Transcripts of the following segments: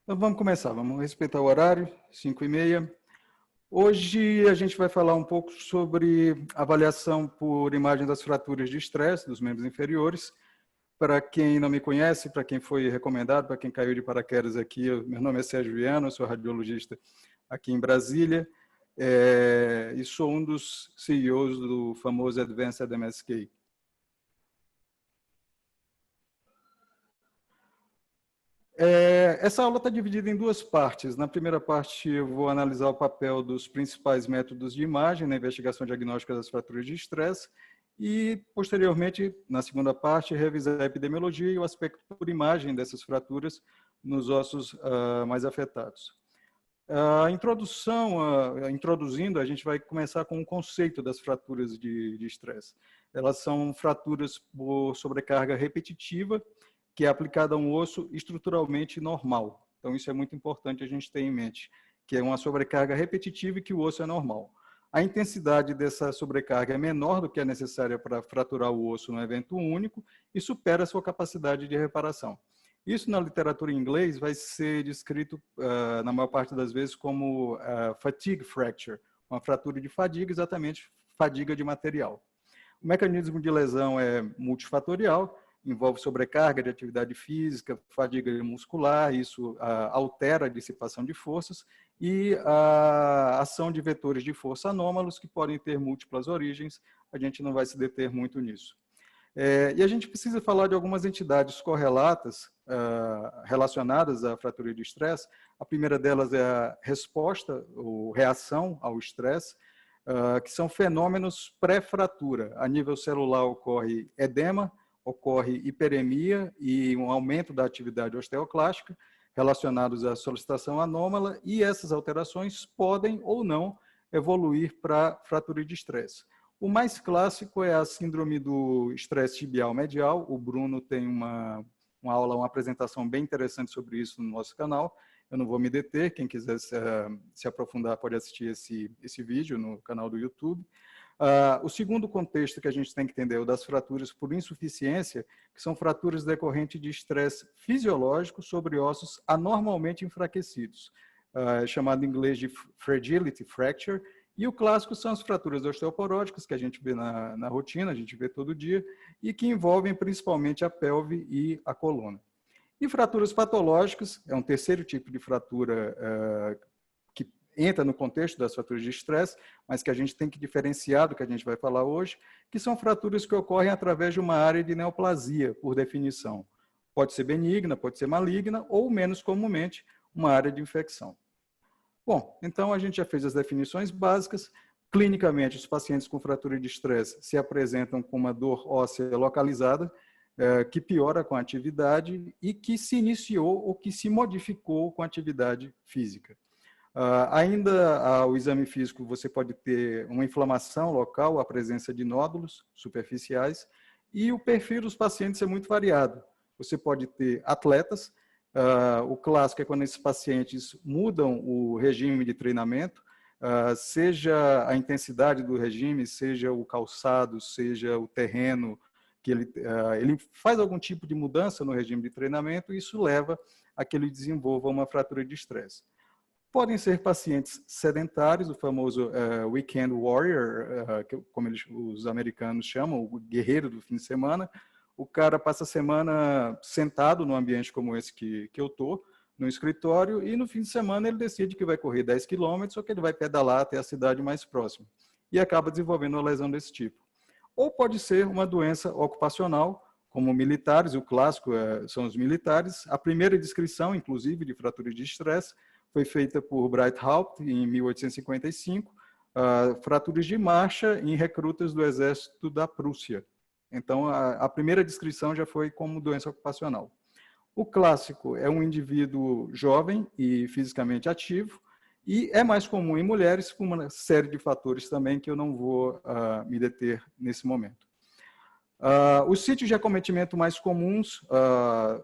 Então vamos começar, vamos respeitar o horário, 5h30. Hoje a gente vai falar um pouco sobre avaliação por imagem das fraturas de estresse dos membros inferiores. Para quem não me conhece, para quem foi recomendado, para quem caiu de paraquedas aqui, meu nome é Sérgio Viana, eu sou radiologista aqui em Brasília e sou um dos CEOs do famoso Advanced MSK. Essa aula está dividida em duas partes. Na primeira parte, eu vou analisar o papel dos principais métodos de imagem na investigação diagnóstica das fraturas de estresse e, posteriormente, na segunda parte, revisar a epidemiologia e o aspecto por imagem dessas fraturas nos ossos mais afetados. A introdução, introduzindo, a gente vai começar com o conceito das fraturas de estresse. Elas são fraturas por sobrecarga repetitiva, que é aplicada a um osso estruturalmente normal. Então, isso é muito importante a gente ter em mente, que é uma sobrecarga repetitiva e que o osso é normal. A intensidade dessa sobrecarga é menor do que é necessária para fraturar o osso num evento único e supera a sua capacidade de reparação. Isso na literatura em inglês vai ser descrito, na maior parte das vezes, como fatigue fracture, uma fratura de fadiga, exatamente fadiga de material. O mecanismo de lesão é multifatorial, envolve sobrecarga de atividade física, fadiga muscular, isso altera a dissipação de forças, e a ação de vetores de força anômalos, que podem ter múltiplas origens, a gente não vai se deter muito nisso. E a gente precisa falar de algumas entidades correlatas relacionadas à fratura de estresse. A primeira delas é a resposta ou reação ao estresse, que são fenômenos pré-fratura. A nível celular ocorre edema, ocorre hiperemia e um aumento da atividade osteoclástica relacionados à solicitação anômala, e essas alterações podem ou não evoluir para fratura de estresse. O mais clássico é a síndrome do estresse tibial medial. O Bruno tem uma aula, uma apresentação bem interessante sobre isso no nosso canal. Eu não vou me deter, quem quiser se aprofundar pode assistir esse vídeo no canal do YouTube. O segundo contexto que a gente tem que entender é o das fraturas por insuficiência, que são fraturas decorrentes de estresse fisiológico sobre ossos anormalmente enfraquecidos, chamado em inglês de fragility fracture. E o clássico são as fraturas osteoporóticas, que a gente vê na rotina, a gente vê todo dia, e que envolvem principalmente a pelve e a coluna. E fraturas patológicas, é um terceiro tipo de fratura que entra no contexto das fraturas de estresse, mas que a gente tem que diferenciar do que a gente vai falar hoje, que são fraturas que ocorrem através de uma área de neoplasia, por definição. Pode ser benigna, pode ser maligna, ou, menos comumente, uma área de infecção. Bom, então a gente já fez as definições básicas. Clinicamente, os pacientes com fratura de estresse se apresentam com uma dor óssea localizada, que piora com a atividade e que se iniciou ou que se modificou com a atividade física. Ainda ao exame físico, você pode ter uma inflamação local, a presença de nódulos superficiais, e o perfil dos pacientes é muito variado. Você pode ter atletas. O clássico é quando esses pacientes mudam o regime de treinamento, seja a intensidade do regime, seja o calçado, seja o terreno, que ele faz algum tipo de mudança no regime de treinamento, e isso leva a que ele desenvolva uma fratura de estresse. Podem ser pacientes sedentários, o famoso weekend warrior, como os americanos chamam, o guerreiro do fim de semana. O cara passa a semana sentado num ambiente como esse que eu estou, no escritório, e no fim de semana ele decide que vai correr 10 quilômetros ou que ele vai pedalar até a cidade mais próxima. E acaba desenvolvendo uma lesão desse tipo. Ou pode ser uma doença ocupacional, como militares, o clássico são os militares. A primeira descrição, inclusive, de fratura de estresse foi feita por Bright Haupt em 1855, fraturas de marcha em recrutas do exército da Prússia. Então, a primeira descrição já foi como doença ocupacional. O clássico é um indivíduo jovem e fisicamente ativo, e é mais comum em mulheres, com uma série de fatores também que eu não vou me deter nesse momento. Os sítios de acometimento mais comuns,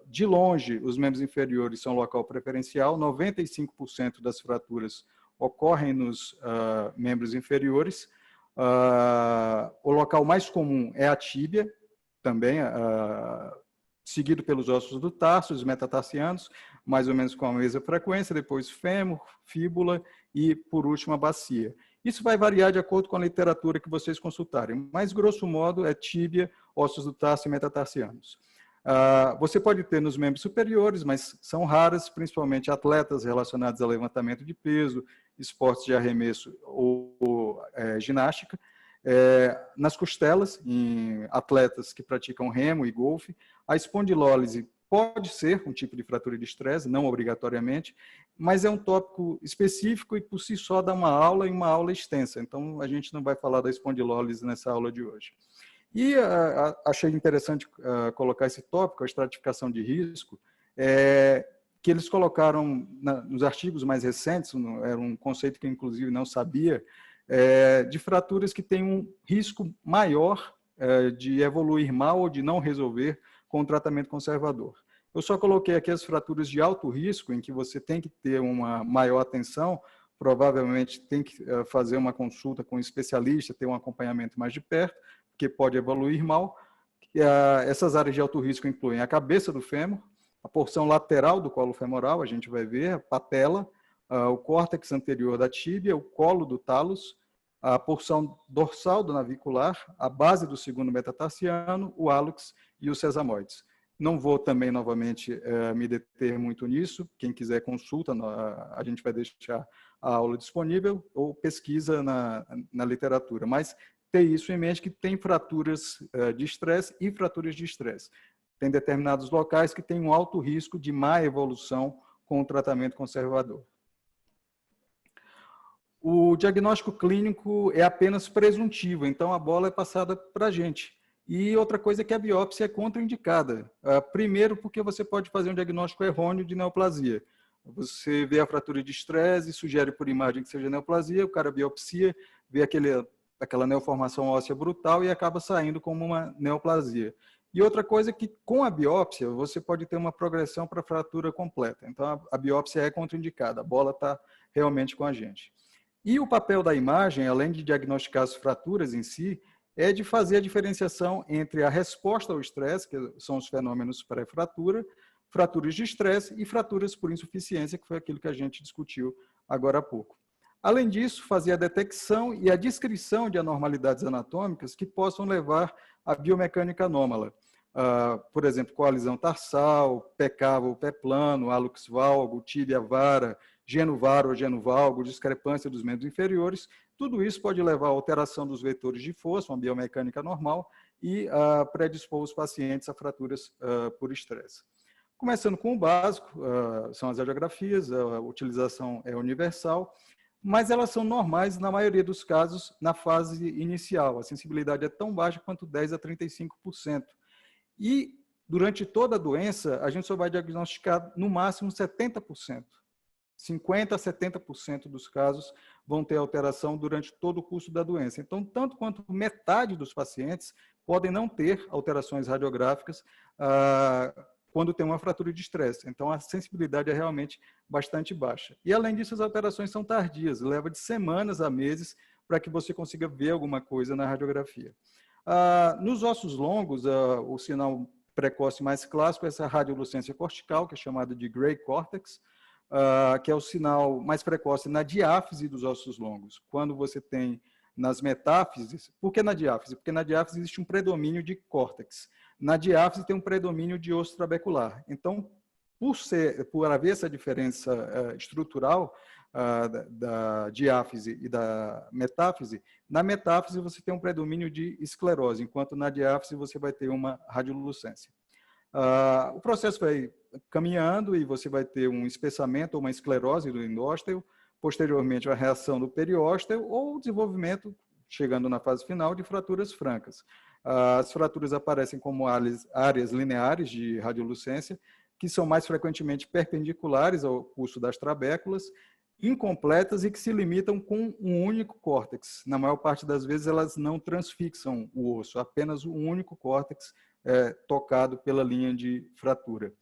de longe, os membros inferiores são local preferencial, 95% das fraturas ocorrem nos membros inferiores. O local mais comum é a tíbia, também seguido pelos ossos do tarso, os metatarsianos, mais ou menos com a mesma frequência, depois fêmur, fíbula e, por último, a bacia. Isso vai variar de acordo com a literatura que vocês consultarem, mas, grosso modo, é tíbia, ossos do tarso e metatarsianos. Você pode ter nos membros superiores, mas são raras, principalmente atletas relacionados a levantamento de peso, esportes de arremesso ou ginástica. Nas costelas, em atletas que praticam remo e golfe, a espondilólise pode ser um tipo de fratura de estresse, não obrigatoriamente, mas é um tópico específico e por si só dá uma aula e uma aula extensa. Então, a gente não vai falar da espondilólise nessa aula de hoje. E achei interessante colocar esse tópico, a estratificação de risco, que eles colocaram nos artigos mais recentes, era um conceito que inclusive não sabia, de fraturas que têm um risco maior de evoluir mal ou de não resolver com o tratamento conservador. Eu só coloquei aqui as fraturas de alto risco, em que você tem que ter uma maior atenção, provavelmente tem que fazer uma consulta com um especialista, ter um acompanhamento mais de perto, porque pode evoluir mal. Essas áreas de alto risco incluem a cabeça do fêmur, a porção lateral do colo femoral, a gente vai ver, a patela, o córtex anterior da tíbia, o colo do talos, a porção dorsal do navicular, a base do segundo metatarsiano, o hálux e os sesamoides. Não vou também, novamente, me deter muito nisso. Quem quiser consulta, a gente vai deixar a aula disponível ou pesquisa na literatura. Mas ter isso em mente que tem fraturas de estresse e fraturas de estresse. Tem determinados locais que têm um alto risco de má evolução com o tratamento conservador. O diagnóstico clínico é apenas presuntivo, então a bola é passada para a gente. E outra coisa é que a biópsia é contraindicada. Primeiro, porque você pode fazer um diagnóstico errôneo de neoplasia. Você vê a fratura de estresse, sugere por imagem que seja neoplasia, o cara biopsia, vê aquela neoformação óssea brutal e acaba saindo como uma neoplasia. E outra coisa é que, com a biópsia, você pode ter uma progressão para fratura completa. Então, a biópsia é contraindicada, a bola está realmente com a gente. E o papel da imagem, além de diagnosticar as fraturas em si, é de fazer a diferenciação entre a resposta ao estresse, que são os fenômenos pré-fratura, fraturas de estresse e fraturas por insuficiência, que foi aquilo que a gente discutiu agora há pouco. Além disso, fazer a detecção e a descrição de anormalidades anatômicas que possam levar à biomecânica anômala. Por exemplo, coalizão tarsal, pé cavo ou pé plano, hálux valgo, tíbia vara, geno varo ou geno valgo, discrepância dos membros inferiores. Tudo isso pode levar à alteração dos vetores de força, uma biomecânica normal, e predispor os pacientes a fraturas por estresse. Começando com o básico, são as radiografias, a utilização é universal, mas elas são normais na maioria dos casos na fase inicial. A sensibilidade é tão baixa quanto 10 a 35%. E durante toda a doença, a gente só vai diagnosticar no máximo 70%. 50 a 70% dos casos vão ter alteração durante todo o curso da doença. Então, tanto quanto metade dos pacientes podem não ter alterações radiográficas quando tem uma fratura de estresse. Então, a sensibilidade é realmente bastante baixa. E, além disso, as alterações são tardias, leva de semanas a meses para que você consiga ver alguma coisa na radiografia. Nos ossos longos, o sinal precoce mais clássico é essa radiolucência cortical, que é chamada de gray cortex, que é o sinal mais precoce na diáfise dos ossos longos. Quando você tem nas metáfises, por que na diáfise? Porque na diáfise existe um predomínio de córtex. Na diáfise tem um predomínio de osso trabecular. Então, por haver essa diferença estrutural da diáfise e da metáfise, na metáfise você tem um predomínio de esclerose, enquanto na diáfise você vai ter uma radiolucência. O processo vai caminhando e você vai ter um espessamento ou uma esclerose do endósteo, posteriormente a reação do periósteo ou o desenvolvimento, chegando na fase final, de fraturas francas. As fraturas aparecem como áreas lineares de radiolucência, que são mais frequentemente perpendiculares ao curso das trabéculas, incompletas e que se limitam com um único córtex. Na maior parte das vezes, elas não transfixam o osso, apenas um único córtex tocado pela linha de fratura.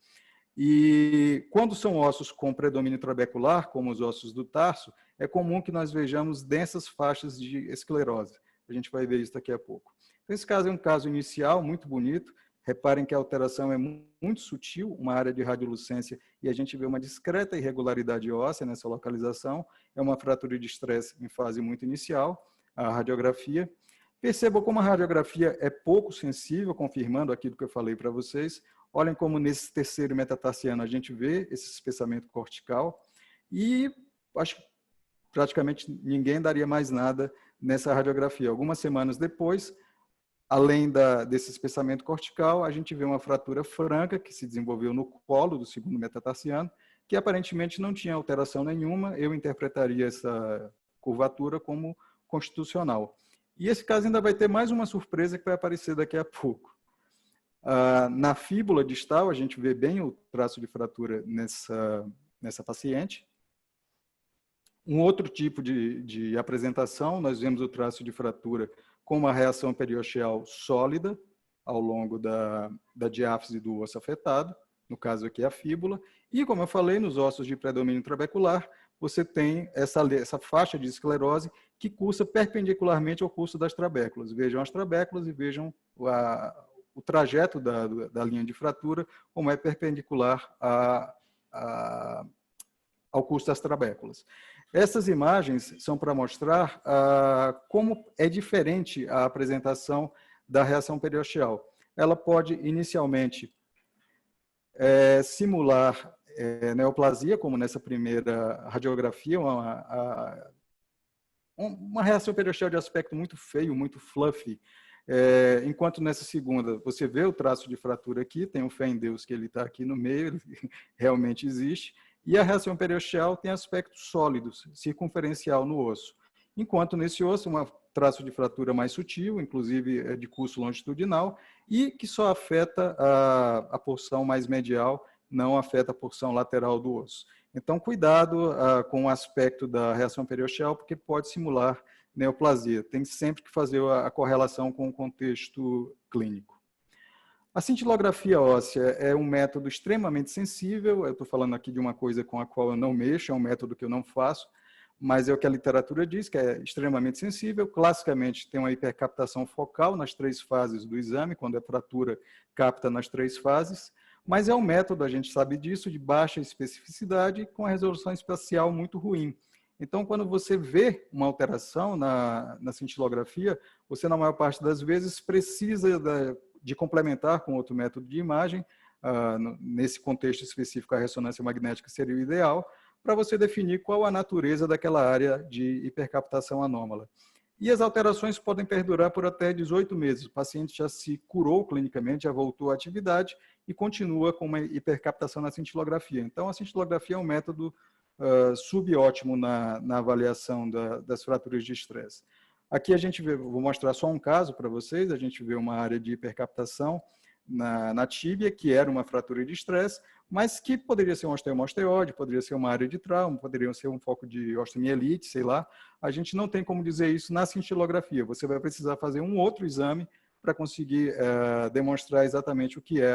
E quando são ossos com predomínio trabecular, como os ossos do tarso, é comum que nós vejamos densas faixas de esclerose. A gente vai ver isso daqui a pouco. Então, esse caso é um caso inicial muito bonito, Reparem que a alteração é muito sutil, uma área de radiolucência, e a gente vê uma discreta irregularidade óssea nessa localização. É uma fratura de estresse em fase muito inicial, a radiografia. Percebam como a radiografia é pouco sensível, confirmando aquilo que eu falei para vocês. Olhem como nesse terceiro metatarsiano a gente vê esse espessamento cortical, e acho que praticamente ninguém daria mais nada nessa radiografia. Algumas semanas depois, além desse espessamento cortical, a gente vê uma fratura franca que se desenvolveu no colo do segundo metatarsiano, que aparentemente não tinha alteração nenhuma. Eu interpretaria essa curvatura como constitucional. E esse caso ainda vai ter mais uma surpresa que vai aparecer daqui a pouco. Na fíbula distal, a gente vê bem o traço de fratura nessa paciente. Um outro tipo de apresentação, nós vemos o traço de fratura com uma reação periosteal sólida ao longo da diáfise do osso afetado, no caso aqui a fíbula, e como eu falei, nos ossos de predomínio trabecular, você tem essa faixa de esclerose que cursa perpendicularmente ao curso das trabéculas. Vejam as trabéculas e vejam o trajeto da linha de fratura, como é perpendicular ao curso das trabéculas. Essas imagens são para mostrar como é diferente a apresentação da reação periosteal. Ela pode, inicialmente, simular neoplasia, como nessa primeira radiografia, uma reação periosteal de aspecto muito feio, muito fluffy, enquanto nessa segunda você vê o traço de fratura aqui, tem um fé em Deus que ele está aqui no meio, ele realmente existe, e a reação periosteal tem aspecto sólido, circunferencial no osso. Enquanto nesse osso, um traço de fratura mais sutil, inclusive de curso longitudinal, e que só afeta a porção mais medial, não afeta a porção lateral do osso. Então, cuidado com o aspecto da reação periosteal, porque pode simular neoplasia. Tem sempre que fazer a correlação com o contexto clínico. A cintilografia óssea é um método extremamente sensível. Eu estou falando aqui de uma coisa com a qual eu não mexo, é um método que eu não faço, mas é o que a literatura diz, que é extremamente sensível. Classicamente, tem uma hipercaptação focal nas 3 fases do exame, quando a fratura capta nas 3 fases, mas é um método, a gente sabe disso, de baixa especificidade, com a resolução espacial muito ruim. Então, quando você vê uma alteração na cintilografia, você, na maior parte das vezes, precisa de complementar com outro método de imagem, nesse contexto específico, a ressonância magnética seria o ideal, para você definir qual a natureza daquela área de hipercaptação anômala. E as alterações podem perdurar por até 18 meses. O paciente já se curou clinicamente, já voltou à atividade e continua com uma hipercaptação na cintilografia. Então, a cintilografia é um método subótimo na avaliação das fraturas de estresse. Aqui a gente vê, vou mostrar só um caso para vocês, a gente vê uma área de hipercaptação na tíbia, que era uma fratura de estresse, mas que poderia ser um osteomosteode, poderia ser uma área de trauma, poderia ser um foco de osteomielite, sei lá. A gente não tem como dizer isso na cintilografia. Você vai precisar fazer um outro exame para conseguir demonstrar exatamente o que é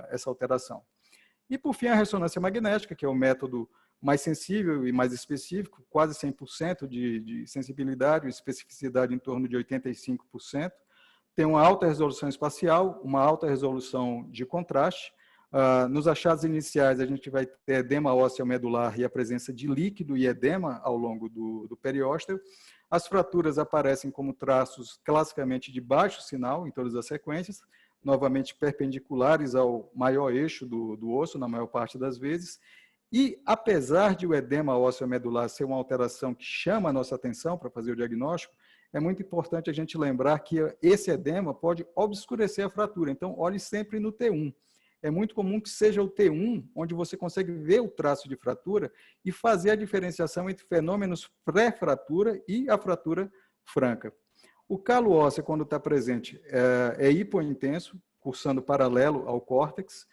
essa alteração. E, por fim, a ressonância magnética, que é o método mais sensível e mais específico, quase 100% de sensibilidade, especificidade em torno de 85%. Tem uma alta resolução espacial, uma alta resolução de contraste. Nos achados iniciais, a gente vai ter edema ósseo medular e a presença de líquido e edema ao longo do periósteo. As fraturas aparecem como traços classicamente de baixo sinal em todas as sequências, novamente perpendiculares ao maior eixo do osso, na maior parte das vezes. E, apesar de o edema ósseo medular ser uma alteração que chama a nossa atenção para fazer o diagnóstico, é muito importante a gente lembrar que esse edema pode obscurecer a fratura. Então, olhe sempre no T1. É muito comum que seja o T1, onde você consegue ver o traço de fratura e fazer a diferenciação entre fenômenos pré-fratura e a fratura franca. O calo ósseo, quando está presente, é hipointenso, cursando paralelo ao córtex.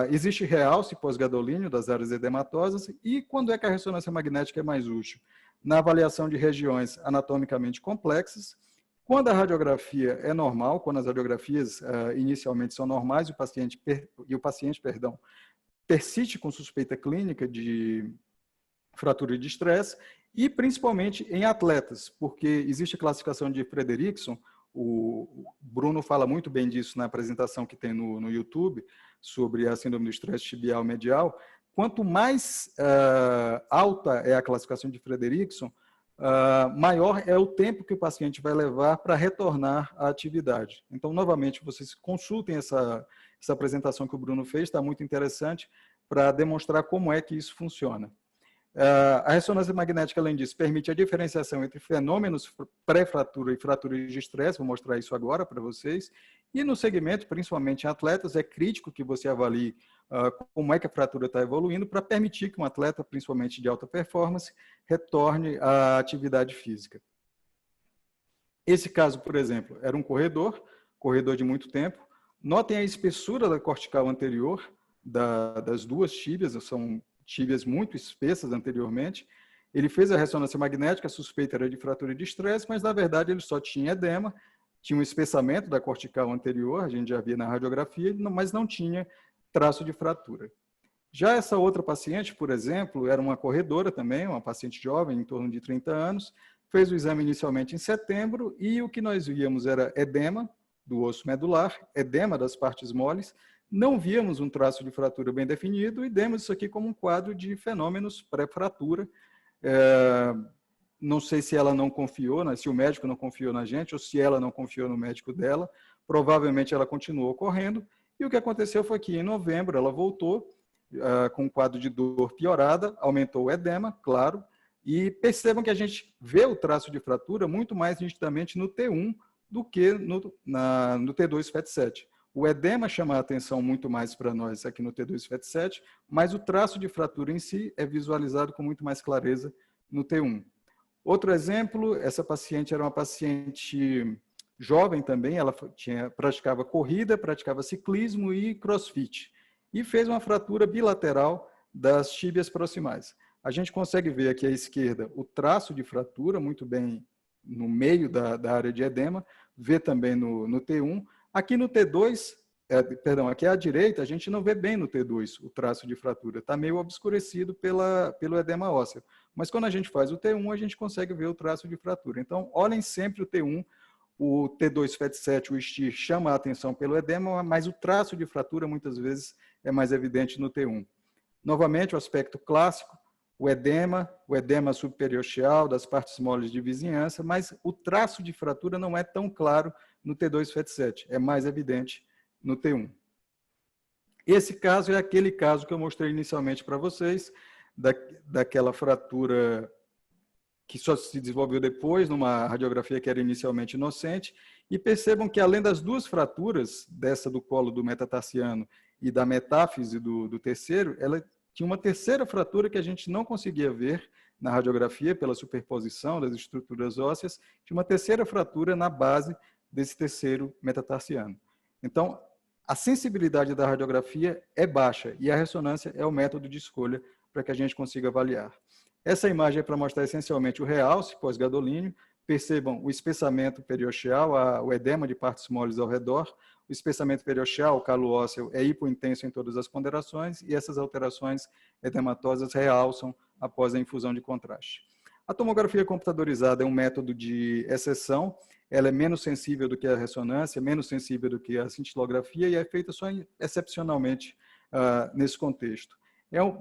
Existe realce pós-gadolínio das áreas edematosas e quando é que a ressonância magnética é mais útil? Na avaliação de regiões anatomicamente complexas, quando a radiografia é normal, quando as radiografias inicialmente são normais e o paciente persiste com suspeita clínica de fratura de estresse e principalmente em atletas, porque existe a classificação de Frederickson, O Bruno fala muito bem disso na apresentação que tem no YouTube, sobre a síndrome do estresse tibial medial. Quanto mais alta é a classificação de Frederickson, maior é o tempo que o paciente vai levar para retornar à atividade. Então, novamente, vocês consultem essa apresentação que o Bruno fez, está muito interessante, para demonstrar como é que isso funciona. A ressonância magnética, além disso, permite a diferenciação entre fenômenos pré-fratura e fraturas de estresse, vou mostrar isso agora para vocês, e no segmento, principalmente em atletas, é crítico que você avalie como é que a fratura está evoluindo para permitir que um atleta, principalmente de alta performance, retorne à atividade física. Esse caso, por exemplo, era um corredor de muito tempo. Notem a espessura da cortical anterior das duas tíbias, são tíbias muito espessas anteriormente. Ele fez a ressonância magnética, a suspeita era de fratura de estresse, mas na verdade ele só tinha edema, tinha um espessamento da cortical anterior, a gente já via na radiografia, mas não tinha traço de fratura. Já essa outra paciente, por exemplo, era uma corredora também, uma paciente jovem, em torno de 30 anos, fez o exame inicialmente em setembro e o que nós víamos era edema do osso medular, edema das partes moles, não víamos um traço de fratura bem definido e demos isso aqui como um quadro de fenômenos pré-fratura. Não sei se ela não confiou, né, se o médico não confiou na gente ou se ela não confiou no médico dela. Provavelmente ela continuou correndo. E o que aconteceu foi que em novembro ela voltou com um quadro de dor piorada, aumentou o edema, claro, e percebam que a gente vê o traço de fratura muito mais nitidamente no T1 do que no T2 FET7. O edema chama a atenção muito mais para nós aqui no T2 FET7, mas o traço de fratura em si é visualizado com muito mais clareza no T1. Outro exemplo, essa paciente era uma paciente jovem também, ela praticava corrida, praticava ciclismo e crossfit, e fez uma fratura bilateral das tíbias proximais. A gente consegue ver aqui à esquerda o traço de fratura, muito bem no meio da área de edema, vê também no T1. Aqui no T2, aqui à direita, a gente não vê bem no T2 o traço de fratura, está meio obscurecido pelo edema ósseo. Mas quando a gente faz o T1, a gente consegue ver o traço de fratura. Então, olhem sempre o T1, o T2 FET7, o STIR, chama a atenção pelo edema, mas o traço de fratura muitas vezes é mais evidente no T1. Novamente, o aspecto clássico, o edema subperiosteal das partes moles de vizinhança, mas o traço de fratura não é tão claro no T2 FET7, é mais evidente no T1. Esse caso é aquele caso que eu mostrei inicialmente para vocês, daquela fratura que só se desenvolveu depois, numa radiografia que era inicialmente inocente, e percebam que além das duas fraturas, dessa do colo do metatarsiano e da metáfise do terceiro, ela tinha uma terceira fratura que a gente não conseguia ver na radiografia, pela superposição das estruturas ósseas, tinha uma terceira fratura na base desse terceiro metatarsiano. Então, a sensibilidade da radiografia é baixa e a ressonância é o método de escolha para que a gente consiga avaliar. Essa imagem é para mostrar essencialmente o realce pós-gadolínio. Percebam o espessamento periosteal, o edema de partes moles ao redor. O espessamento periosteal, o calo ósseo, é hipointenso em todas as ponderações e essas alterações edematosas realçam após a infusão de contraste. A tomografia computadorizada é um método de exceção. Ela é menos sensível do que a ressonância, menos sensível do que a cintilografia e é feita só excepcionalmente nesse contexto.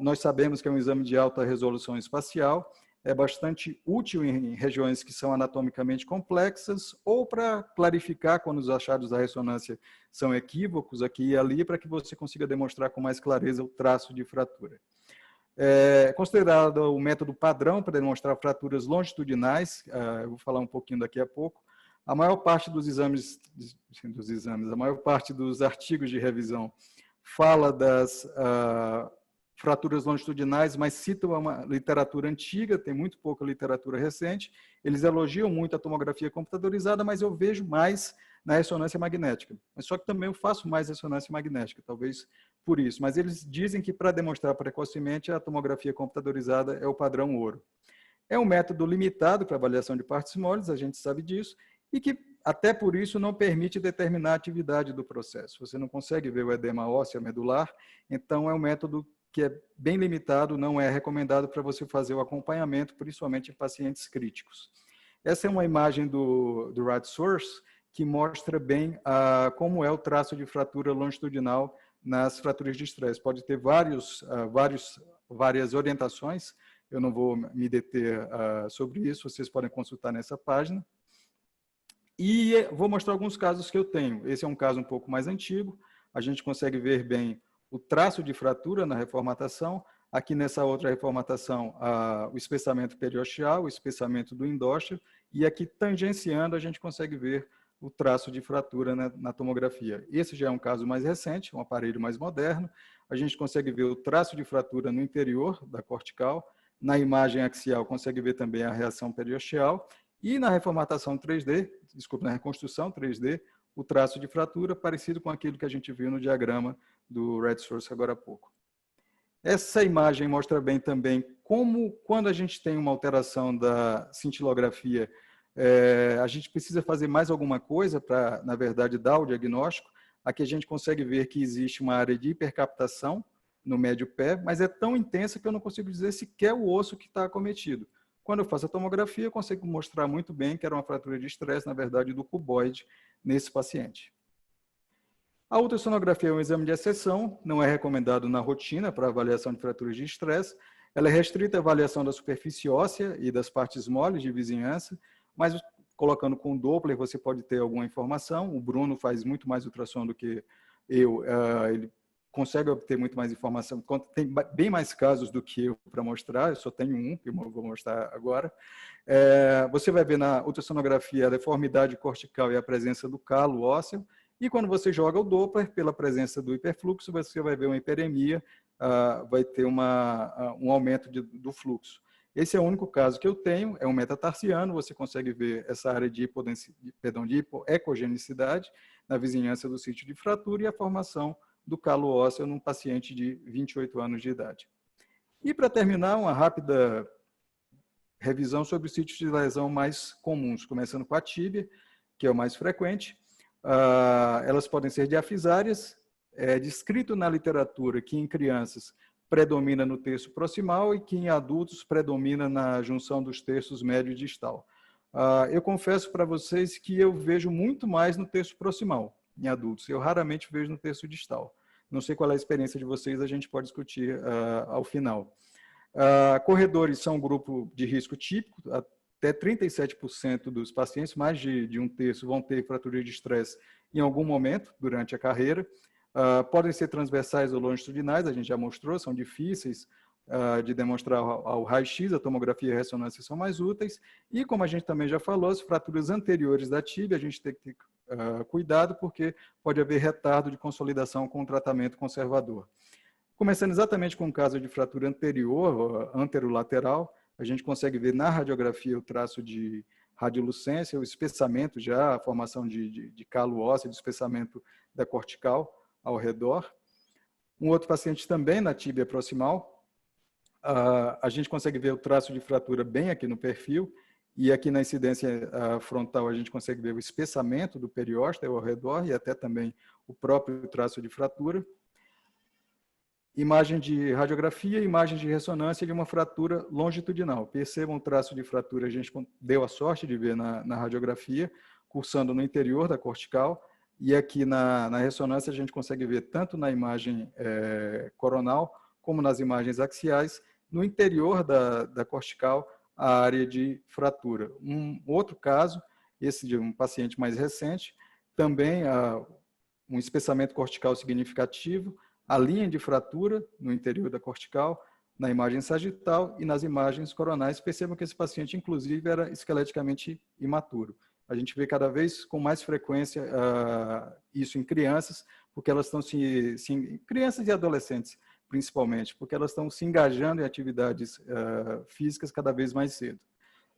Nós sabemos que é um exame de alta resolução espacial, é bastante útil em regiões que são anatomicamente complexas ou para clarificar quando os achados da ressonância são equívocos aqui e ali, para que você consiga demonstrar com mais clareza o traço de fratura. É considerado o método padrão para demonstrar fraturas longitudinais, eu vou falar um pouquinho daqui a pouco. A maior parte a maior parte dos artigos de revisão fala das fraturas longitudinais, mas citam uma literatura antiga, tem muito pouca literatura recente. Eles elogiam muito a tomografia computadorizada, mas eu vejo mais na ressonância magnética. Mas só que também eu faço mais ressonância magnética, talvez por isso. Mas eles dizem que para demonstrar precocemente a tomografia computadorizada é o padrão ouro. É um método limitado para avaliação de partes moles, a gente sabe disso, e que até por isso não permite determinar a atividade do processo. Você não consegue ver o edema ósseo medular, então é um método que é bem limitado, não é recomendado para você fazer o acompanhamento, principalmente em pacientes críticos. Essa é uma imagem do RadSource, que mostra bem como é o traço de fratura longitudinal nas fraturas de estresse. Pode ter várias orientações, eu não vou me deter sobre isso, vocês podem consultar nessa página. E vou mostrar alguns casos que eu tenho. Esse é um caso um pouco mais antigo, a gente consegue ver bem o traço de fratura na reformatação. Aqui nessa outra reformatação, o espessamento periosteal, o espessamento do endósteo, e aqui tangenciando a gente consegue ver o traço de fratura na tomografia. Esse já é um caso mais recente, um aparelho mais moderno. A gente consegue ver o traço de fratura no interior da cortical. Na imagem axial, consegue ver também a reação periosteal. E na reformatação 3D, desculpa, na reconstrução 3D, o traço de fratura parecido com aquilo que a gente viu no diagrama do Red Source agora há pouco. Essa imagem mostra bem também como, quando a gente tem uma alteração da cintilografia, a gente precisa fazer mais alguma coisa para, na verdade, dar o diagnóstico. Aqui a gente consegue ver que existe uma área de hipercaptação no médio pé, mas é tão intensa que eu não consigo dizer sequer o osso que está acometido. Quando eu faço a tomografia, eu consigo mostrar muito bem que era uma fratura de estresse, na verdade, do cuboide nesse paciente. A ultrassonografia é um exame de exceção, não é recomendado na rotina para avaliação de fraturas de estresse. Ela é restrita à avaliação da superfície óssea e das partes moles de vizinhança, mas colocando com Doppler você pode ter alguma informação. O Bruno faz muito mais ultrassom do que eu, ele consegue obter muito mais informação, tem bem mais casos do que eu para mostrar, eu só tenho um, que eu vou mostrar agora. Você vai ver na ultrassonografia a deformidade cortical e a presença do calo ósseo, e quando você joga o Doppler, pela presença do hiperfluxo, você vai ver uma hiperemia, vai ter um aumento do fluxo. Esse é o único caso que eu tenho, é um metatarsiano, você consegue ver essa área de hipoecogenicidade na vizinhança do sítio de fratura e a formação do calo ósseo num paciente de 28 anos de idade. E para terminar, uma rápida revisão sobre os sítios de lesão mais comuns, começando com a tíbia, que é o mais frequente. Elas podem ser diafisárias, é descrito na literatura que em crianças predomina no terço proximal e que em adultos predomina na junção dos terços médio e distal. Eu confesso para vocês que eu vejo muito mais no terço proximal em adultos, eu raramente vejo no terço distal. Não sei qual é a experiência de vocês, a gente pode discutir ao final. Corredores são um grupo de risco típico, até 37% dos pacientes, mais de um terço, vão ter fratura de estresse em algum momento durante a carreira. Podem ser transversais ou longitudinais, a gente já mostrou, são difíceis de demonstrar ao raio-x, a tomografia e a ressonância são mais úteis. E, como a gente também já falou, as fraturas anteriores da tíbia, a gente tem que ter cuidado, porque pode haver retardo de consolidação com o tratamento conservador. Começando exatamente com o caso de fratura anterior, anterolateral, a gente consegue ver na radiografia o traço de radiolucência, o espessamento já, a formação de calo ósseo, de espessamento da cortical ao redor. Um outro paciente também na tíbia proximal, a gente consegue ver o traço de fratura bem aqui no perfil, e aqui na incidência frontal a gente consegue ver o espessamento do periósteo ao redor e até também o próprio traço de fratura. Imagem de radiografia, imagem de ressonância de uma fratura longitudinal. Percebam o traço de fratura, a gente deu a sorte de ver na radiografia, cursando no interior da cortical, e aqui na ressonância a gente consegue ver tanto na imagem coronal, como nas imagens axiais, no interior da cortical, a área de fratura. Um outro caso, esse de um paciente mais recente, também um espessamento cortical significativo, a linha de fratura no interior da cortical, na imagem sagital e nas imagens coronais. Percebam que esse paciente, inclusive, era esqueleticamente imaturo. A gente vê cada vez com mais frequência isso em crianças, porque elas estão crianças e adolescentes, principalmente, porque elas estão se engajando em atividades físicas cada vez mais cedo.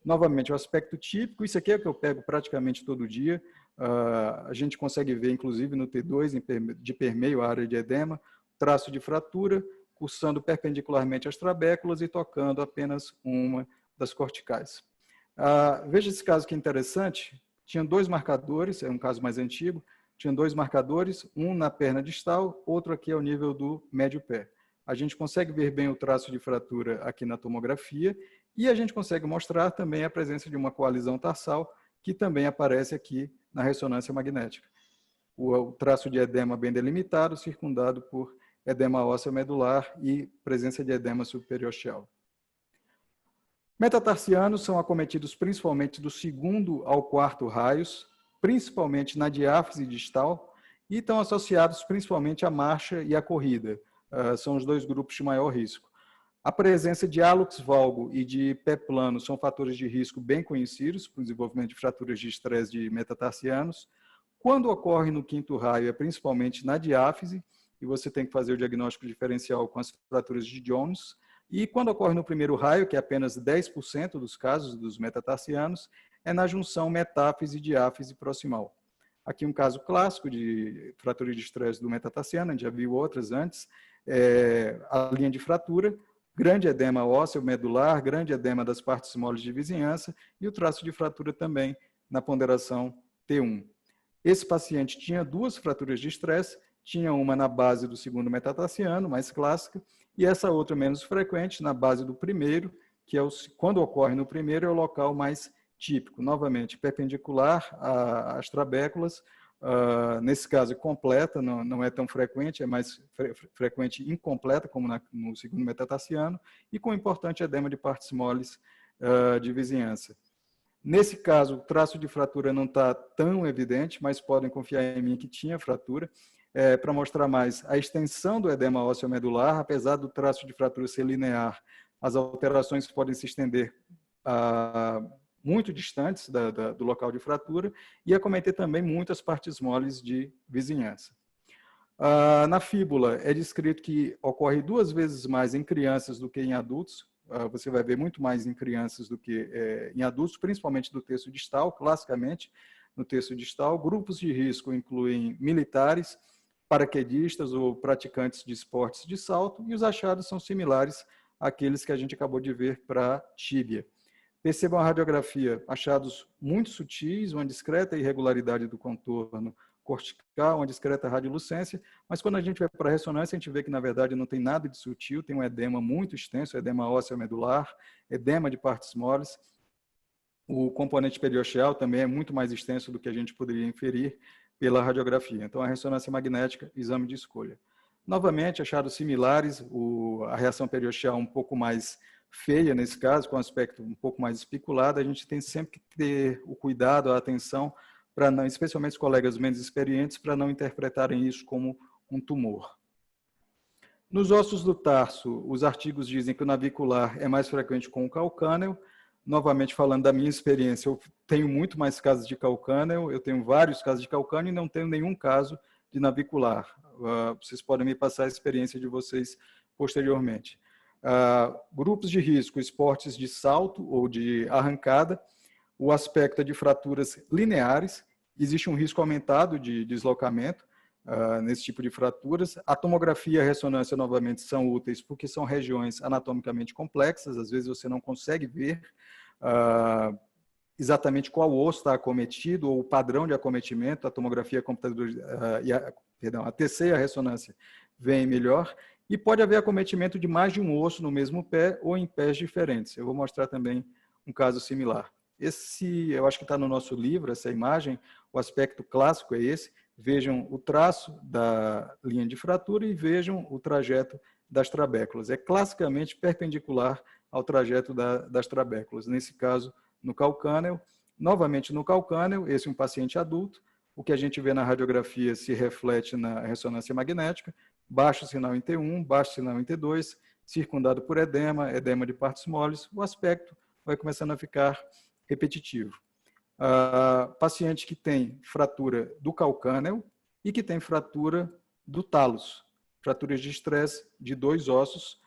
Novamente, o aspecto típico, isso aqui é o que eu pego praticamente todo dia, a gente consegue ver, inclusive, no T2, de permeio à área de edema, traço de fratura, cursando perpendicularmente às trabéculas e tocando apenas uma das corticais. Veja esse caso que é interessante, tinha dois marcadores, é um caso mais antigo, tinha dois marcadores, um na perna distal, outro aqui ao nível do médio pé. A gente consegue ver bem o traço de fratura aqui na tomografia e a gente consegue mostrar também a presença de uma coalizão tarsal, que também aparece aqui na ressonância magnética. O traço de edema bem delimitado, circundado por edema ósseo medular e presença de edema subperiosteal. Metatarsianos são acometidos principalmente do 2º ao 4º raios, principalmente na diáfise distal, e estão associados principalmente à marcha e à corrida. São os 2 grupos de maior risco. A presença de hálux valgo e de pé plano são fatores de risco bem conhecidos para o desenvolvimento de fraturas de estresse de metatarsianos. Quando ocorre no 5º raio, é principalmente na diáfise, e você tem que fazer o diagnóstico diferencial com as fraturas de Jones. E quando ocorre no 1º raio, que é apenas 10% dos casos dos metatarsianos, é na junção metáfise-diáfise proximal. Aqui um caso clássico de fratura de estresse do metatarsiano, a gente já viu outras antes, a linha de fratura, grande edema ósseo medular, grande edema das partes moles de vizinhança e o traço de fratura também na ponderação T1. Esse paciente tinha 2 fraturas de estresse, tinha uma na base do 2º metatarsiano, mais clássica, e essa outra menos frequente, na base do 1º, que é quando ocorre no 1º, é o local mais típico. Novamente, perpendicular às trabéculas, nesse caso completa, não é tão frequente, é mais frequente incompleta, como no 2º metatarsiano, e com importante edema de partes moles de vizinhança. Nesse caso, o traço de fratura não está tão evidente, mas podem confiar em mim que tinha fratura. Para mostrar mais, a extensão do edema ósseo medular, apesar do traço de fratura ser linear, as alterações podem se estender muito distantes do local de fratura e acometer também muitas partes moles de vizinhança. Na fíbula, é descrito que ocorre 2 vezes mais em crianças do que em adultos. Você vai ver muito mais em crianças do que em adultos, principalmente do terço distal, classicamente no terço distal. Grupos de risco incluem militares, paraquedistas ou praticantes de esportes de salto, e os achados são similares àqueles que a gente acabou de ver para tíbia. Percebam a radiografia, achados muito sutis, uma discreta irregularidade do contorno cortical, uma discreta radiolucência, mas quando a gente vai para a ressonância, a gente vê que, na verdade, não tem nada de sutil, tem um edema muito extenso, edema ósseo medular, edema de partes moles. O componente periosteal também é muito mais extenso do que a gente poderia inferir pela radiografia. Então, a ressonância magnética, exame de escolha. Novamente, achados similares, a reação periosteal um pouco mais feia nesse caso, com aspecto um pouco mais especulado. A gente tem sempre que ter o cuidado, a atenção, para não, especialmente os colegas menos experientes, para não interpretarem isso como um tumor. Nos ossos do tarso, os artigos dizem que o navicular é mais frequente com o calcâneo. Novamente, falando da minha experiência, eu tenho muito mais casos de calcâneo, eu tenho vários casos de calcâneo e não tenho nenhum caso de navicular. Vocês podem me passar a experiência de vocês posteriormente. Grupos de risco, esportes de salto ou de arrancada, o aspecto é de fraturas lineares, existe um risco aumentado de deslocamento nesse tipo de fraturas. A tomografia e a ressonância, novamente, são úteis porque são regiões anatomicamente complexas, às vezes você não consegue ver exatamente qual osso está acometido ou o padrão de acometimento. A tomografia a TC e a ressonância vêm melhor, e pode haver acometimento de mais de um osso no mesmo pé ou em pés diferentes. Eu vou mostrar também um caso similar. Eu acho que está no nosso livro, essa imagem, o aspecto clássico é esse. Vejam o traço da linha de fratura e vejam o trajeto das trabéculas. É classicamente perpendicular ao trajeto das trabéculas. Nesse caso, no calcâneo. Novamente no calcâneo, esse é um paciente adulto. O que a gente vê na radiografia se reflete na ressonância magnética. Baixo sinal em T1, baixo sinal em T2, circundado por edema, edema de partes moles. O aspecto vai começando a ficar repetitivo. Paciente que tem fratura do calcâneo e que tem fratura do talos, fraturas de estresse de 2 ossos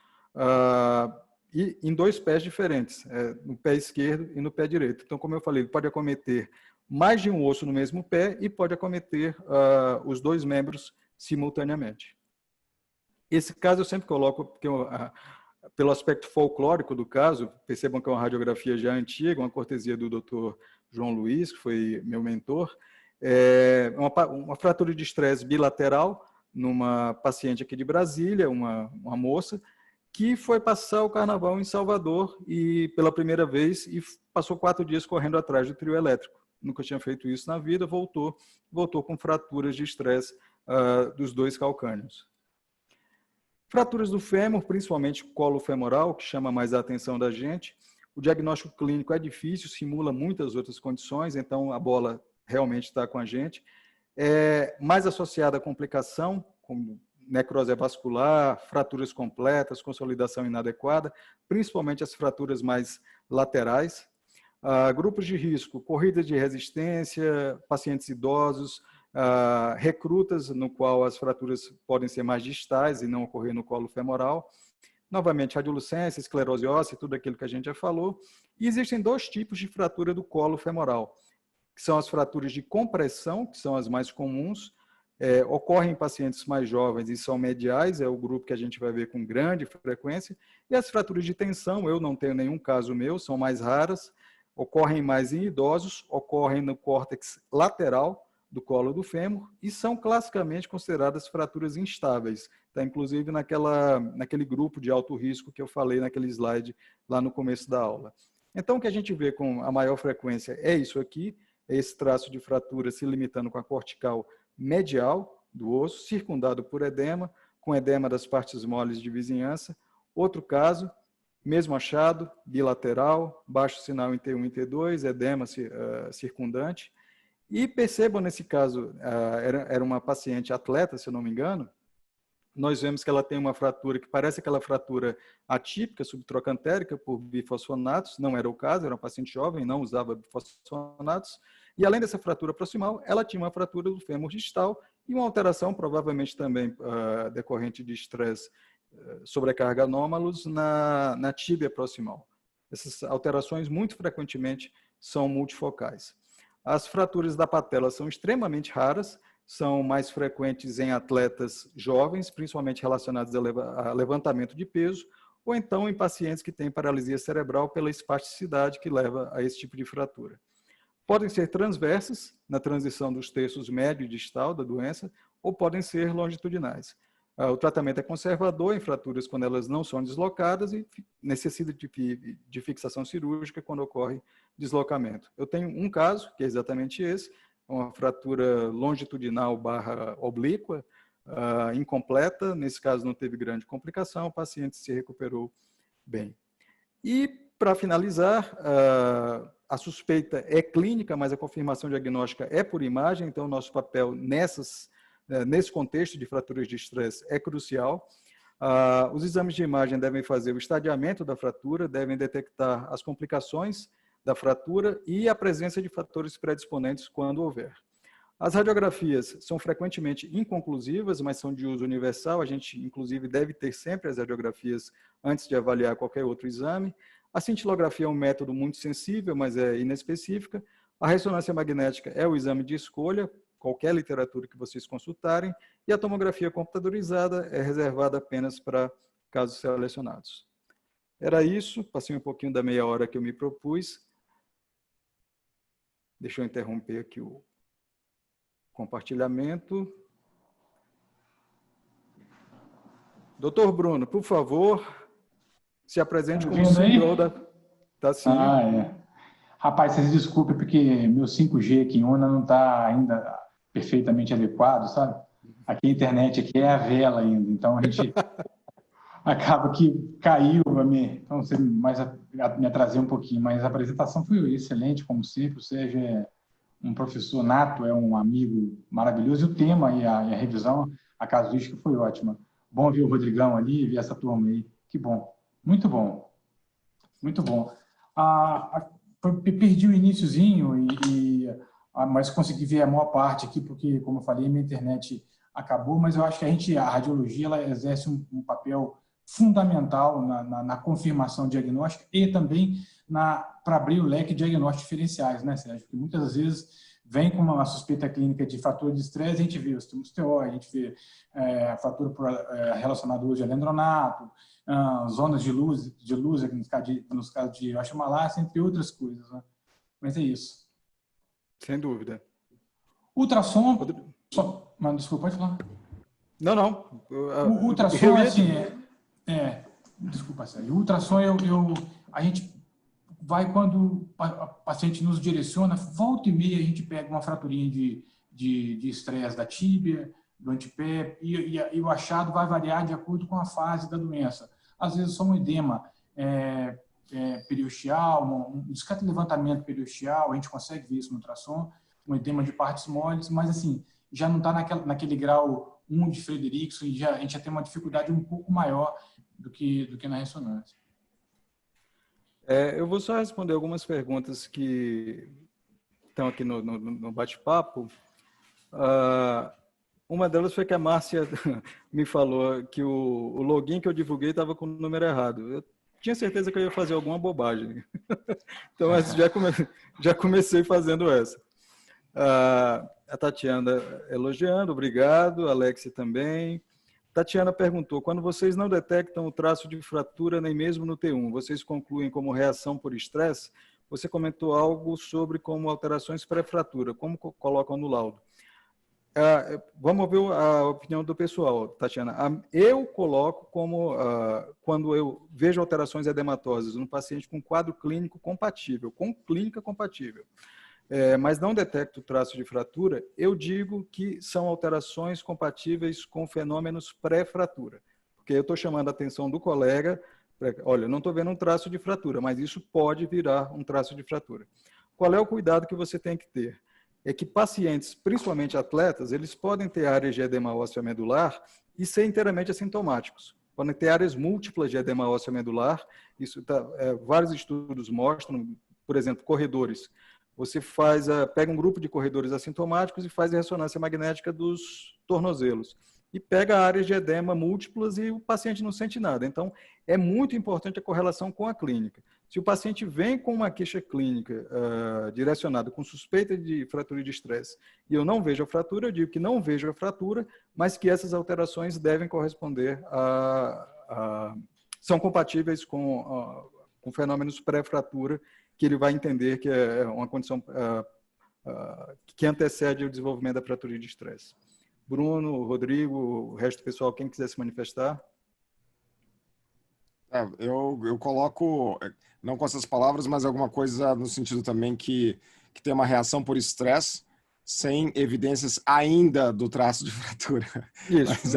e em 2 pés diferentes, no pé esquerdo e no pé direito. Então, como eu falei, ele pode acometer mais de um osso no mesmo pé e pode acometer os 2 membros simultaneamente. Esse caso eu sempre coloco, porque pelo aspecto folclórico do caso, percebam que é uma radiografia já antiga, uma cortesia do Dr. João Luiz, que foi meu mentor, uma fratura de estresse bilateral numa paciente aqui de Brasília, uma moça, que foi passar o carnaval em Salvador e pela primeira vez e passou 4 dias correndo atrás do trio elétrico. nunca tinha feito isso na vida, voltou com fraturas de estresse dos dois calcâneos. Fraturas do fêmur, principalmente colo femoral, que chama mais a atenção da gente. O diagnóstico clínico é difícil, simula muitas outras condições, então a bola realmente está com a gente. É mais associada a complicação, como necrose vascular, fraturas completas, consolidação inadequada, principalmente as fraturas mais laterais. Grupos de risco, corridas de resistência, pacientes idosos, recrutas, no qual as fraturas podem ser mais distais e não ocorrer no colo femoral. Novamente, radiolucência, esclerose óssea, tudo aquilo que a gente já falou. E existem dois tipos de fratura do colo femoral, que são as fraturas de compressão, que são as mais comuns, ocorrem em pacientes mais jovens e são mediais, é o grupo que a gente vai ver com grande frequência, e as fraturas de tensão, eu não tenho nenhum caso meu, são mais raras, ocorrem mais em idosos, ocorrem no córtex lateral do colo do fêmur e são classicamente consideradas fraturas instáveis, tá? Inclusive naquele grupo de alto risco que eu falei naquele slide lá no começo da aula. Então, o que a gente vê com a maior frequência é isso aqui, é esse traço de fratura se limitando com a cortical medial do osso, circundado por edema, com edema das partes moles de vizinhança. Outro caso, mesmo achado, bilateral, baixo sinal em T1 e T2, edema circundante. E percebam nesse caso, era uma paciente atleta, se eu não me engano, nós vemos que ela tem uma fratura que parece aquela fratura atípica, subtrocantérica, por bifosfonatos, não era o caso, era uma paciente jovem, não usava bifosfonatos, e além dessa fratura proximal, ela tinha uma fratura do fêmur distal e uma alteração, provavelmente também decorrente de estresse, sobrecarga anômalos, na tíbia proximal. Essas alterações, muito frequentemente, são multifocais. As fraturas da patela são extremamente raras, são mais frequentes em atletas jovens, principalmente relacionados a levantamento de peso, ou então em pacientes que têm paralisia cerebral pela espasticidade que leva a esse tipo de fratura. Podem ser transversas, na transição dos terços médio e distal da doença, ou podem ser longitudinais. O tratamento é conservador em fraturas quando elas não são deslocadas e necessita de fixação cirúrgica quando ocorre deslocamento. Eu tenho um caso, que é exatamente esse, uma fratura longitudinal barra oblíqua, incompleta, nesse caso não teve grande complicação, o paciente se recuperou bem. E, para finalizar, a suspeita é clínica, mas a confirmação diagnóstica é por imagem, então o nosso papel nesse contexto de fraturas de estresse é crucial. Os exames de imagem devem fazer o estadiamento da fratura, devem detectar as complicações da fratura e a presença de fatores predisponentes quando houver. As radiografias são frequentemente inconclusivas, mas são de uso universal. A gente, inclusive, deve ter sempre as radiografias antes de avaliar qualquer outro exame. A cintilografia é um método muito sensível, mas é inespecífica. A ressonância magnética é o exame de escolha, qualquer literatura que vocês consultarem. E a tomografia computadorizada é reservada apenas para casos selecionados. Era isso, passei um pouquinho da meia hora que eu me propus. Deixa eu interromper aqui o compartilhamento. Doutor Bruno, por favor, se apresente como CEO da... Tá sim. Rapaz, vocês desculpem, porque meu 5G aqui em Una não está ainda perfeitamente adequado, sabe? Aqui a internet aqui é a vela ainda, então a gente acaba que caiu, então me atrasei um pouquinho, mas a apresentação foi excelente, como sempre. O Sérgio é um professor nato, é um amigo maravilhoso, e o tema e a revisão, a casuística foi ótima. Bom ver o Rodrigão ali, ver essa turma aí, que bom, muito bom, muito bom. Perdi o iniciozinho, mas consegui ver a maior parte aqui, porque, como eu falei, minha internet acabou, mas eu acho que a radiologia ela exerce um papel fundamental na confirmação diagnóstica e também para abrir o leque de diagnósticos diferenciais, né, Sérgio? Porque muitas vezes vem com uma suspeita clínica de fator de estresse, a gente vê os TO, a gente vê fator relacionado ao uso de alendronato, zonas de luz nos casos de osteomalácia, entre outras coisas, né? Mas é isso. Sem dúvida. Ultrassom... Desculpa, pode falar. Não. O ultrassom, assim... Desculpa, Sérgio. O ultrassom, a gente vai quando o paciente nos direciona, volta e meia a gente pega uma fraturinha de estresse da tíbia, do antepé, e o achado vai variar de acordo com a fase da doença. Às vezes só um edema periosteal, um discreto levantamento periosteal, a gente consegue ver isso no ultrassom, um edema de partes moles, mas assim, já não está naquele grau 1 de Frederickson, e a gente já tem uma dificuldade um pouco maior do que na ressonância. Eu vou só responder algumas perguntas que estão aqui no bate-papo. Uma delas foi que a Márcia me falou que o login que eu divulguei estava com o número errado. Eu tinha certeza que eu ia fazer alguma bobagem. Então, já comecei fazendo essa. A Tatiana elogiando, obrigado. A Alexia também. Tatiana perguntou, quando vocês não detectam o traço de fratura nem mesmo no T1, vocês concluem como reação por estresse? Você comentou algo sobre como alterações pré-fratura, como colocam no laudo. Vamos ouvir a opinião do pessoal, Tatiana. Eu coloco como, quando eu vejo alterações edematosas no paciente com quadro clínico compatível, com clínica compatível, mas não detecto traço de fratura, eu digo que são alterações compatíveis com fenômenos pré-fratura. Porque eu estou chamando a atenção do colega, olha, eu não estou vendo um traço de fratura, mas isso pode virar um traço de fratura. Qual é o cuidado que você tem que ter? É que pacientes, principalmente atletas, eles podem ter áreas de edema ósseo medular e ser inteiramente assintomáticos. Podem ter áreas múltiplas de edema ósseo medular, isso vários estudos mostram, por exemplo, corredores. Você pega um grupo de corredores assintomáticos e faz a ressonância magnética dos tornozelos. E pega áreas de edema múltiplas e o paciente não sente nada. Então, é muito importante a correlação com a clínica. Se o paciente vem com uma queixa clínica direcionada com suspeita de fratura de estresse e eu não vejo a fratura, eu digo que não vejo a fratura, mas que essas alterações devem corresponder são compatíveis com fenômenos pré-fratura, que ele vai entender que é uma condição que antecede o desenvolvimento da fratura de estresse. Bruno, Rodrigo, o resto do pessoal, quem quiser se manifestar. Eu coloco, não com essas palavras, mas alguma coisa no sentido também que tem uma reação por estresse, sem evidências ainda do traço de fratura. Isso. Mas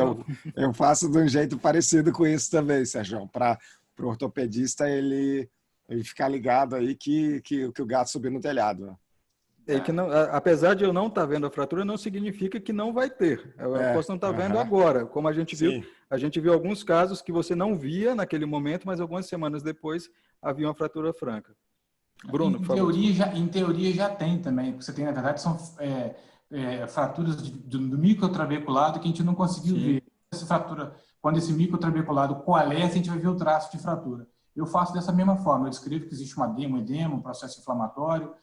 eu faço de um jeito parecido com isso também, Sérgio, para o ortopedista ele ficar ligado aí que o gato subiu no telhado. Que não, apesar de eu não estar vendo a fratura, não significa que não vai ter. Eu posso não estar vendo agora, como a gente viu alguns casos que você não via naquele momento, mas algumas semanas depois havia uma fratura franca. Bruno, por favor. Em teoria já tem também, porque você tem, na verdade, são fraturas do microtrabeculado que a gente não conseguiu ver. Essa fratura, quando esse microtrabeculado coalesce, a gente vai ver o traço de fratura. Eu faço dessa mesma forma, eu descrevo que existe um edema, um processo inflamatório,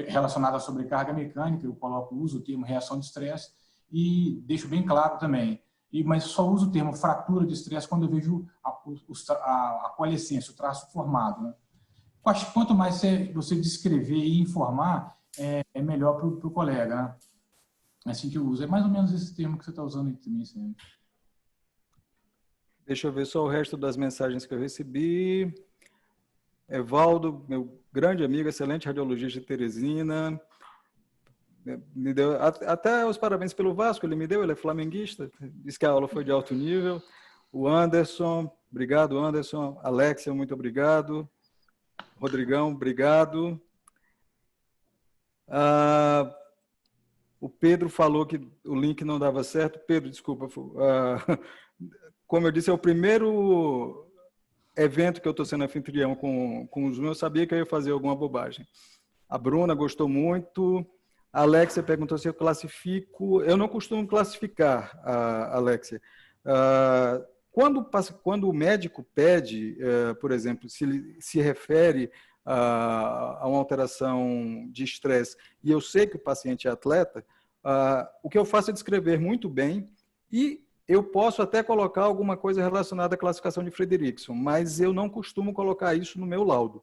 relacionado à sobrecarga mecânica, eu uso o termo reação de estresse e deixo bem claro também. Mas só uso o termo fratura de estresse quando eu vejo a coalescência, o traço formado. Né? Quanto mais você descrever e informar, é melhor para o colega. Né? É assim que eu uso. É mais ou menos esse termo que você está usando aí também, sempre. Deixa eu ver só o resto das mensagens que eu recebi. Evaldo, meu grande amigo, excelente radiologista de Teresina. Me deu até os parabéns pelo Vasco, ele me deu, ele é flamenguista, disse que a aula foi de alto nível. O Anderson, obrigado, Anderson. Alexia, muito obrigado. Rodrigão, obrigado. O Pedro falou que o link não dava certo. Pedro, desculpa. Como eu disse, é o primeiro evento que eu estou sendo anfitrião com o Zoom, eu sabia que eu ia fazer alguma bobagem. A Bruna gostou muito. A Alexia perguntou se eu classifico. Eu não costumo classificar, Alexia. Quando o médico pede, por exemplo, se refere a uma alteração de estresse e eu sei que o paciente é atleta, o que eu faço é descrever muito bem e eu posso até colocar alguma coisa relacionada à classificação de Frederickson, mas eu não costumo colocar isso no meu laudo.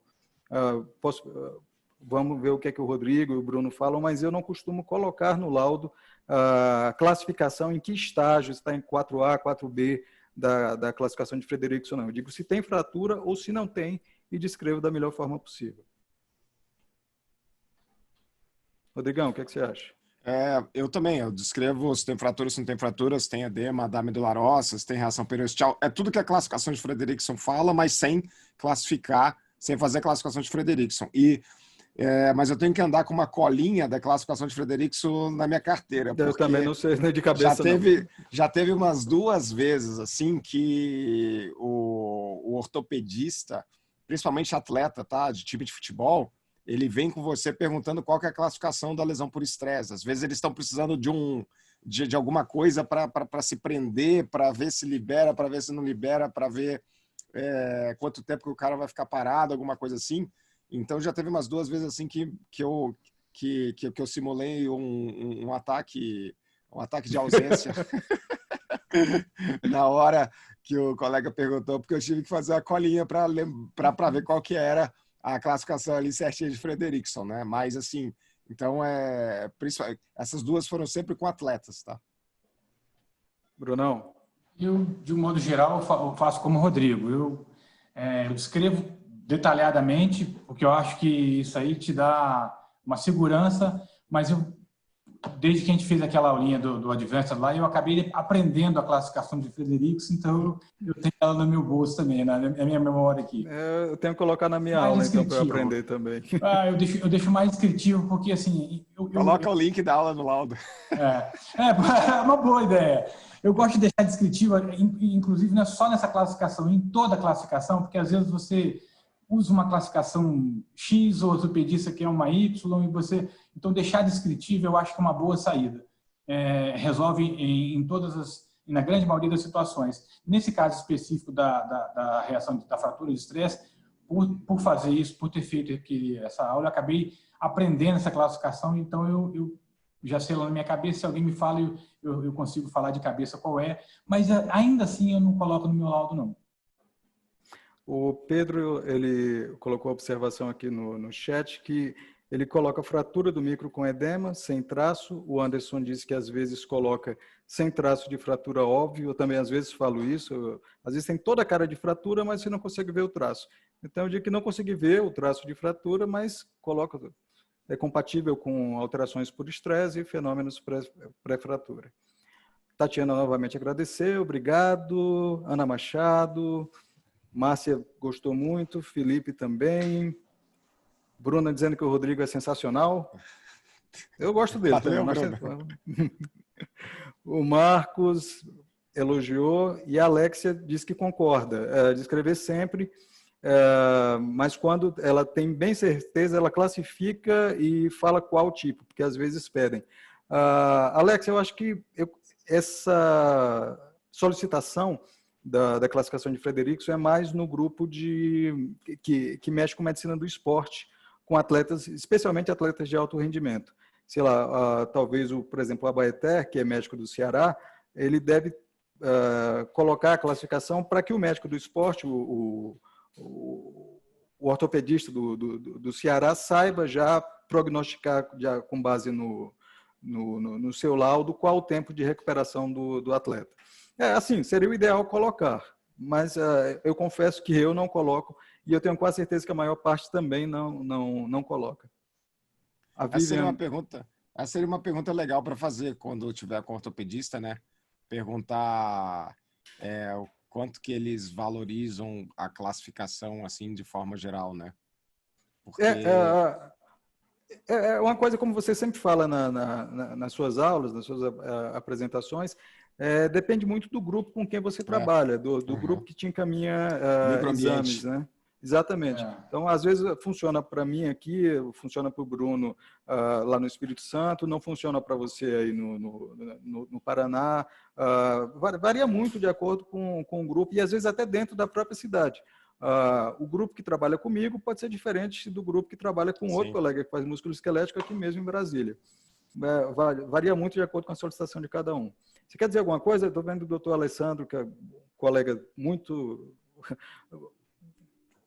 Vamos ver o que é que o Rodrigo e o Bruno falam, mas eu não costumo colocar no laudo a classificação em que estágio está em 4A, 4B da classificação de Frederickson, não. Eu digo se tem fratura ou se não tem e descrevo da melhor forma possível. Rodrigão, o que você acha? Eu também, eu descrevo se tem fraturas, se não tem fraturas, tem edema da medula óssea, se tem reação periosteal, é tudo que a classificação de Frederickson fala, mas sem classificar, sem fazer a classificação de Frederickson. Mas eu tenho que andar com uma colinha da classificação de Frederickson na minha carteira, Eu também não sei de cabeça, já teve umas 2 vezes assim que o ortopedista, principalmente atleta, tá, de time de futebol, ele vem com você perguntando qual que é a classificação da lesão por estresse. Às vezes eles estão precisando de alguma coisa para se prender, para ver se libera, para ver se não libera, para ver quanto tempo que o cara vai ficar parado, alguma coisa assim. Então já teve umas 2 vezes assim que eu simulei um ataque de ausência na hora que o colega perguntou, porque eu tive que fazer a colinha para ver qual que era a classificação ali certinha de Frederickson, né? Mas assim, então essas 2 foram sempre com atletas, tá? Brunão? Eu, de um modo geral, eu faço como o Rodrigo. Eu descrevo detalhadamente, porque eu acho que isso aí te dá uma segurança, mas desde que a gente fez aquela aulinha do Advanced lá, eu acabei aprendendo a classificação de Frederickson, então eu tenho ela no meu bolso também, na minha memória aqui. Eu tenho que colocar na minha aula, então, para aprender também. Eu deixo mais descritivo, porque assim... Coloca o link da aula no laudo. É uma boa ideia. Eu gosto de deixar descritivo, inclusive não é só nessa classificação, em toda a classificação, porque às vezes você usa uma classificação X, ou ortopedista que é uma Y, e você... Então, deixar descritivo eu acho que é uma boa saída. Resolve na grande maioria das situações. Nesse caso específico da reação da fratura de estresse, por fazer isso, por ter feito essa aula, eu acabei aprendendo essa classificação, então eu já sei lá na minha cabeça, se alguém me fala, eu consigo falar de cabeça qual é, mas ainda assim eu não coloco no meu laudo, não. O Pedro, ele colocou a observação aqui no chat que ele coloca fratura do micro com edema, sem traço. O Anderson disse que às vezes coloca sem traço de fratura óbvio. Eu também às vezes falo isso. Às vezes tem toda a cara de fratura, mas você não consegue ver o traço. Então eu digo que não consegui ver o traço de fratura, mas coloca... É compatível com alterações por estresse e fenômenos pré-fratura. Tatiana novamente agradecer, obrigado. Ana Machado... Márcia gostou muito, Felipe também. Bruna dizendo que o Rodrigo é sensacional. Eu gosto dele também. O Marcos elogiou e a Alexia disse que concorda. De escrever sempre, mas quando ela tem bem certeza, ela classifica e fala qual tipo, porque às vezes pedem. Alexia, eu acho que essa solicitação da classificação de Frederickson é mais no grupo que mexe com medicina do esporte, com atletas, especialmente atletas de alto rendimento. Sei lá, talvez, por exemplo, o Abaeter, que é médico do Ceará, ele deve colocar a classificação para que o médico do esporte, o ortopedista do Ceará, saiba já prognosticar, já com base no seu laudo, qual o tempo de recuperação do atleta. Assim, seria o ideal colocar, mas eu confesso que eu não coloco e eu tenho quase certeza que a maior parte também não coloca. Essa seria uma pergunta legal para fazer quando tiver com o ortopedista, né? Perguntar o quanto que eles valorizam a classificação assim de forma geral, né? Porque... É uma coisa como você sempre fala nas suas aulas, nas suas apresentações, depende muito do grupo com quem você trabalha, do grupo que te encaminha exames, né? Exatamente. Então, às vezes, funciona para mim aqui, funciona para o Bruno lá no Espírito Santo, não funciona para você aí no Paraná. Varia muito de acordo com o grupo e, às vezes, até dentro da própria cidade. O grupo que trabalha comigo pode ser diferente do grupo que trabalha com outro colega que faz músculo esquelético aqui mesmo em Brasília. Varia muito de acordo com a solicitação de cada um. Você quer dizer alguma coisa? Estou vendo o doutor Alessandro, que é um colega muito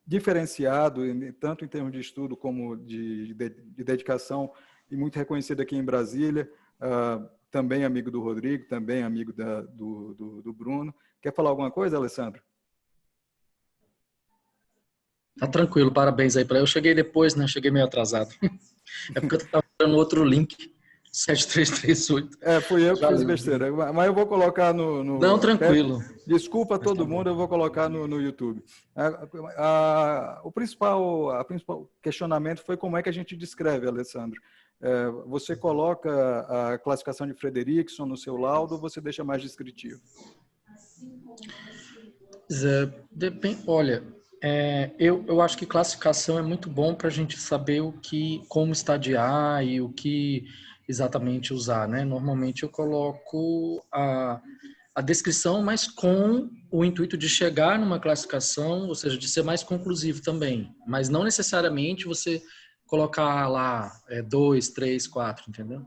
diferenciado, tanto em termos de estudo como de dedicação, e muito reconhecido aqui em Brasília, também amigo do Rodrigo, também amigo do Bruno. Quer falar alguma coisa, Alessandro? Tá tranquilo, parabéns aí para eu. Cheguei depois, né? Cheguei meio atrasado. É porque eu estava no outro link, 7338. Fui eu que fiz Valeu. besteira. Mas eu vou colocar no... Não, tranquilo. Desculpa a Mas tá todo bom. mundo, eu vou colocar no YouTube. O principal questionamento foi como é que a gente descreve, Alessandro. Você coloca a classificação de Frederickson no seu laudo ou você deixa mais descritivo? Olha, eu acho que classificação é muito bom para a gente saber como estadiar e o que exatamente usar, né? Normalmente eu coloco a descrição, mas com o intuito de chegar numa classificação, ou seja, de ser mais conclusivo também. Mas não necessariamente você colocar lá 2, 3, 4, entendeu?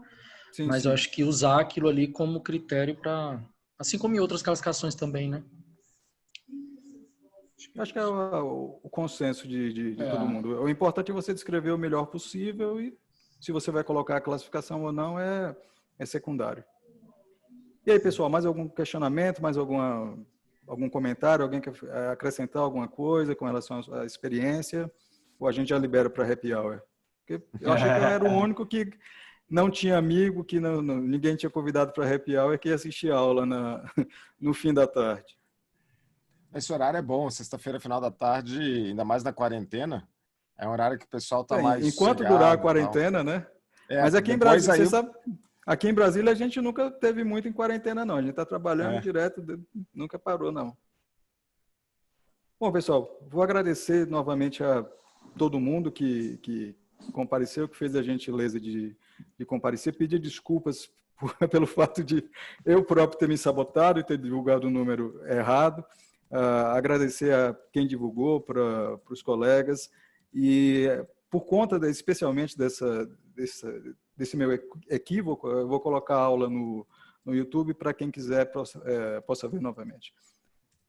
Sim, Mas sim. eu acho que usar aquilo ali como critério para... Assim como em outras classificações também, né? Acho que é o consenso de todo mundo. O importante é você descrever o melhor possível e se você vai colocar a classificação ou não é secundário. E aí, pessoal, mais algum questionamento, mais algum comentário? Alguém quer acrescentar alguma coisa com relação à experiência? Ou a gente já libera para Happy Hour? Porque eu achei que eu era o único que não tinha amigo, que ninguém tinha convidado para Happy Hour, que ia assistir a aula no fim da tarde. Esse horário é bom, sexta-feira, final da tarde, ainda mais na quarentena. É um horário que o pessoal está mais enquanto sossegado, durar a quarentena, né? Mas aqui em Brasília, você sabe, aqui em Brasília a gente nunca teve muito em quarentena, não. A gente está trabalhando direto, nunca parou, não. Bom, pessoal, vou agradecer novamente a todo mundo que compareceu, que fez a gentileza de comparecer, pedir desculpas pelo fato de eu próprio ter me sabotado e ter divulgado o número errado. Agradecer a quem divulgou, para os colegas, e por conta, especialmente desse meu equívoco, eu vou colocar a aula no YouTube para quem quiser possa ver novamente.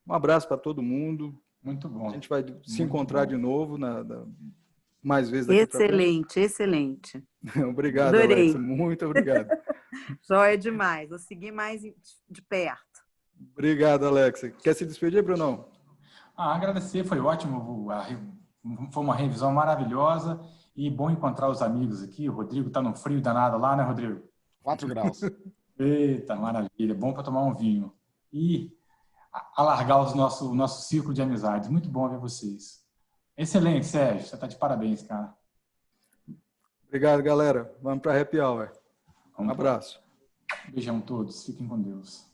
Um abraço para todo mundo. Muito bom. A gente vai se encontrar de novo mais vezes daqui para frente. Excelente. Obrigado, Adorei. Alexa. Muito obrigado. Joia demais. Vou seguir mais de perto. Obrigado, Alexa. Quer se despedir, Brunão? Agradecer, foi ótimo. Foi uma revisão maravilhosa e bom encontrar os amigos aqui. O Rodrigo está no frio danado lá, né, Rodrigo? 4 graus. Eita, maravilha. Bom para tomar um vinho. E alargar o nosso círculo de amizades. Muito bom ver vocês. Excelente, Sérgio. Você está de parabéns, cara. Obrigado, galera. Vamos para a Happy Hour. Um abraço. Beijão a todos. Fiquem com Deus.